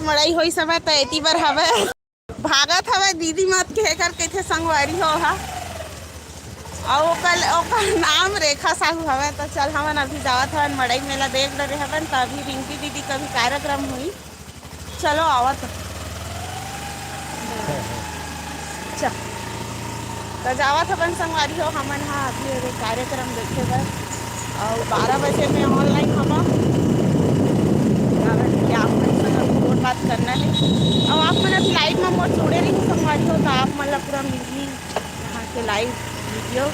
मड़ई होई समय तो एती बर हवे भागत हवे दीदी मत के कर कथे संगवारी हो हा और ओकर नाम रेखा साहू हवे। तो चल हमन अभी जावत हवन मड़ई मेला देख रहे हवन। तो अभी रिंकी दीदी का भी कार्यक्रम हुई, चलो आवत चल तो जावत हवन संगवारी हो हमन। हाँ अभी कार्यक्रम देखे बर और 12 बजे में ऑनलाइन हवा आप मन बात करना है और आप मन अभी लाइव में मोर जुड़े रही संगवारी हो। तो आप मन ला पूरा मिली यहाँ के लाइव वीडियो।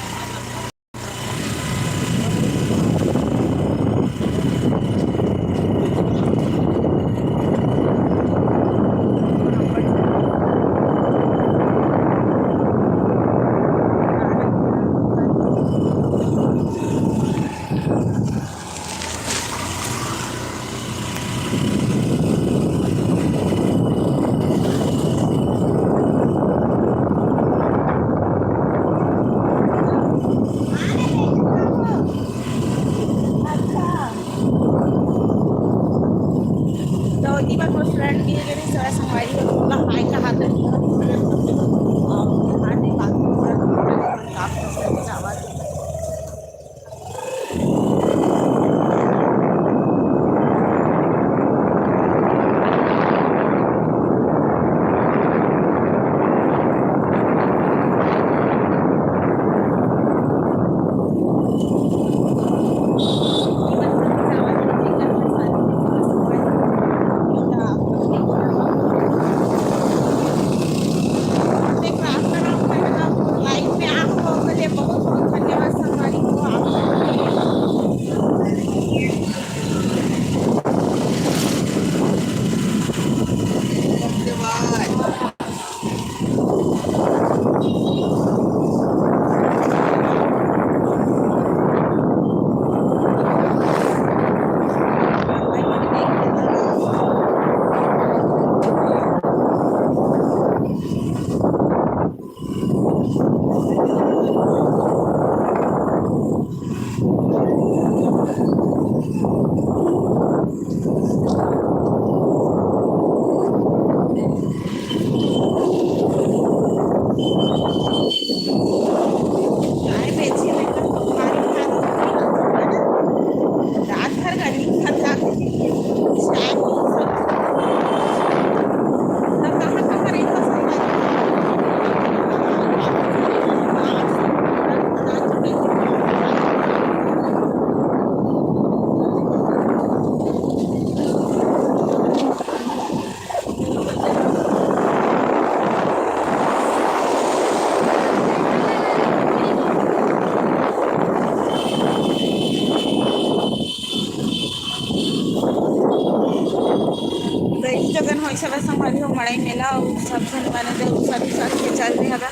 मड़ई मेला सब जन मैंने दे सभी साथ के चल रहे हवे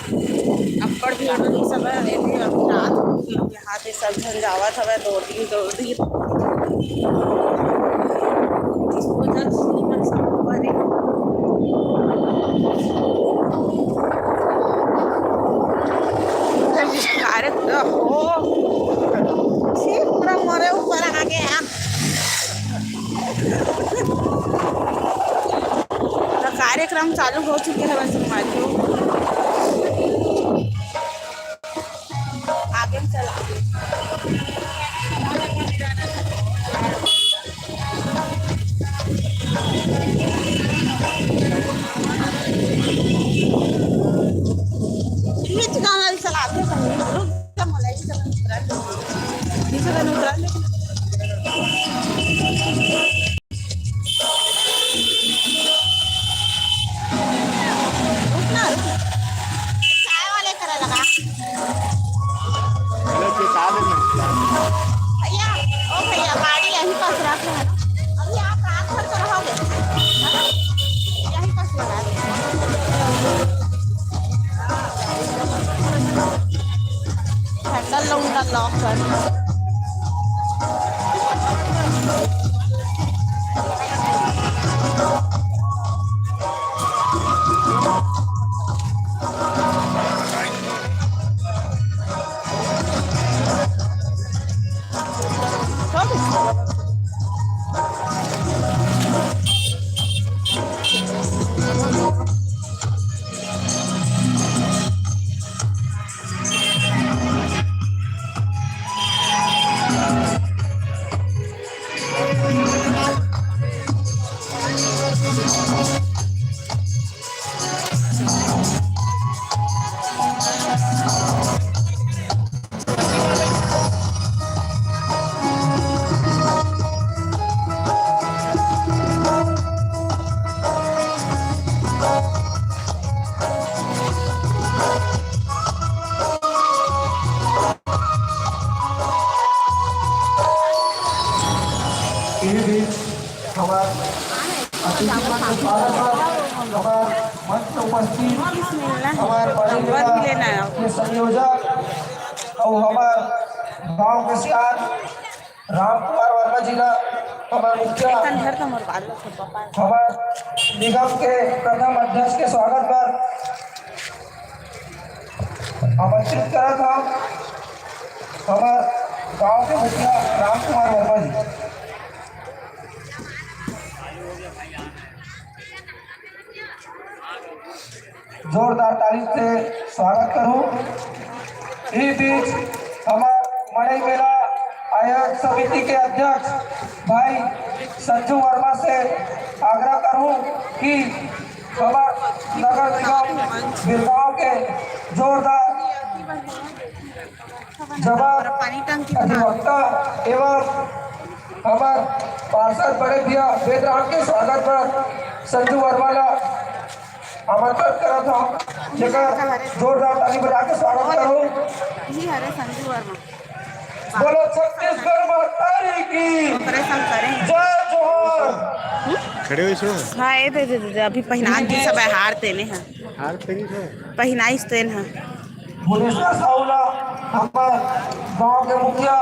अब्बड़ भी अभी सब रात यहाँ पे सब जन जावत हवे दौड़ी दौड़ी पूरा मोरे ऊपर आ गया। कार्यक्रम चालू हो चुके हैं वैसे हमारे आगे चला चलाते ये भी हमारे मंच में उपस्थित हमारे बड़े के संयोजक और हमारे गांव के सियार राम कुमार वर्मा जी का हमारे मुखिया हमारे निगम के प्रथम अध्यक्ष के स्वागत पर आमंत्रित करा था हमारे गांव के मुखिया राम कुमार वर्मा जी। जोरदार ताली से स्वागत करूं। इस बीच हमारे मड़ई मेला आयोजक समिति के अध्यक्ष भाई संजू वर्मा से आग्रह करूं कि हमारे नगर निगम बिरगांव के जोरदार अधिवक्ता एवं हमारे पार्षद बड़े भैया वेदराम के स्वागत पर संजू वर्मा का आमंत्रित करा था जेकर जोरदार ताली बजा के स्वागत करो। जी हरे संजू वर्मा बोलो छत्तीसगढ़ माता की जय जोहर। खड़े हुए सो हाँ ये दे अभी पहना दी सब हार तेने हैं हार तेरी है पहनाइस तेन है भुवनेश्वर साहूला हमारे गांव के मुखिया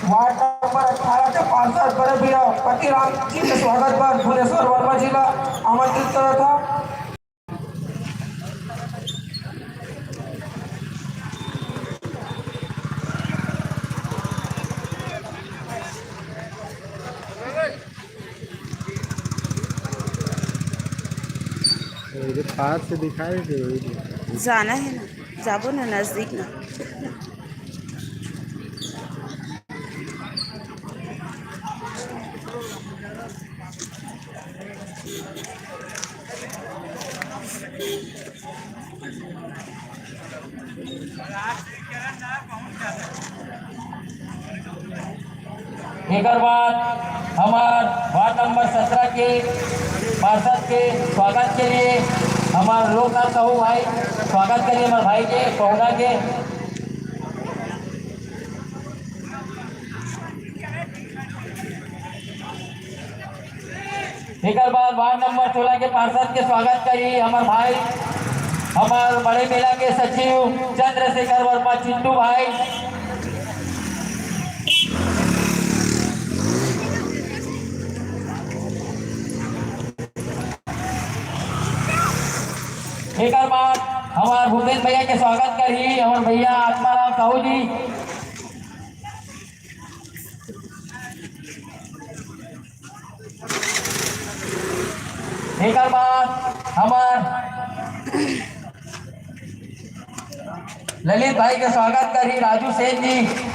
वार्ड नंबर 18 के पार्षद बड़े भैया पतिराम जी के स्वागत पर भुवनेश्वर वर्मा जी का आमंत्रित करा था। पास से दिखाई जाना है ना जाबो ना नजदीक ना एक बाद हमारे वार्ड नंबर 17 के पार्षद के स्वागत के लिए हमारे लोकनाथ साहू भाई स्वागत के लिए हमारे भाई के पहुना के एक बाद वार्ड नंबर 16 के पार्षद के स्वागत करिए हमारे भाई हमारे बड़े मेला के सचिव चंद्रशेखर वर्मा चिंटू भाई। एक बार हमारे भूपेश भैया के स्वागत करिए हमारे भैया आत्माराम साहू जी। एक बार हमारे ललित भाई के स्वागत करिए राजू सेन जी।